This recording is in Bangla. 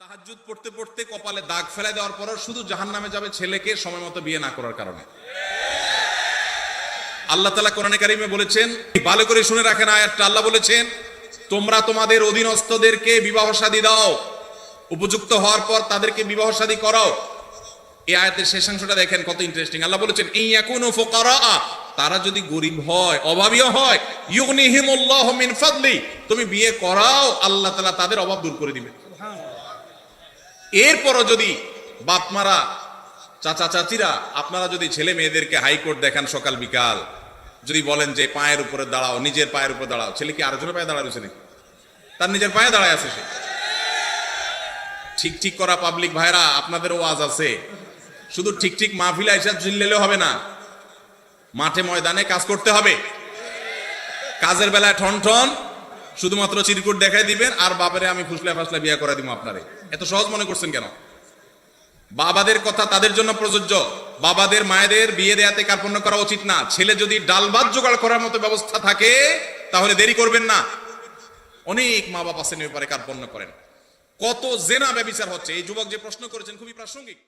তাহাজ্জুদ পড়তে পড়তে কপালে দাগ ফেলে দেওয়ার পর শুধু জাহান্নামে যাবে ছেলেকে সময় মতো বিয়ে না করার কারণে। আল্লাহ তাআলা কোরআনে কারিমে বলেছেন, ভালো করে শুনে রাখেন আয়াতটা। আল্লাহ বলেছেন, তোমরা তোমাদের অধীনস্থদেরকে বিবাহ শাদী দাও, উপযুক্ত হওয়ার পর তাদেরকে বিবাহ শাদী করাও। এই আয়াতের শেষাংশটা দেখেন কত ইন্টারেস্টিং। আল্লাহ বলেছেন, ইয়াকুনু ফুকারা, তারা যদি গরিব হয়, অভাবীও হয়, ইউগনিহিমুল্লাহু মিন ফাদলি, তুমি বিয়ে করাও, আল্লাহ তাআলা তাদের অভাব দূর করে দিবেন। এরপরও যদি বাপমারা, চাচা চাচিরা, আপনারা যদি ছেলে মেয়েদেরকে হাইকোর্ট দেখান সকাল বিকাল, যদি বলেন যে পায়ের উপরে দাঁড়াও, নিজের পায়ের উপরে দাঁড়াও, ছেলে কি আরেকজনের পায়ে দাঁড়ায় রয়েছে নাকি? তার নিজের পায়ে দাঁড়ায় আছে সে। ঠিক ঠিক করা পাবলিক ভাইরা, আপনাদের ওয়াজ আছে, শুধু ঠিক ঠিক মাহফিলে এসে চিল্লেলেও হবে না, মাঠে ময়দানে কাজ করতে হবে। কাজের বেলায় ঠন ঠন শুধুমাত্র চিরকুট দেখাই দিবেন, আর বাবারে আমি ফুসলা ফাসলা বিয়ে করে দিব আপনারে। এত সহজ মনে করছেন কেন? বাবাদের কথা তাদের জন্য প্রযোজ্য। বাবাদের মায়েদের বিয়ে দেয়াতে কার্পণ্য করা উচিত না। ছেলে যদি ডাল ভাত জোগাড় করার মতো ব্যবস্থা থাকে তাহলে দেরি করবেন না। অনেক মা বাবা আছেন এই ব্যাপারে কার্পণ্য করেন। কত জেনা ব্যভিচার হচ্ছে। এই যুবক যে প্রশ্ন করেছেন খুবই প্রাসঙ্গিক।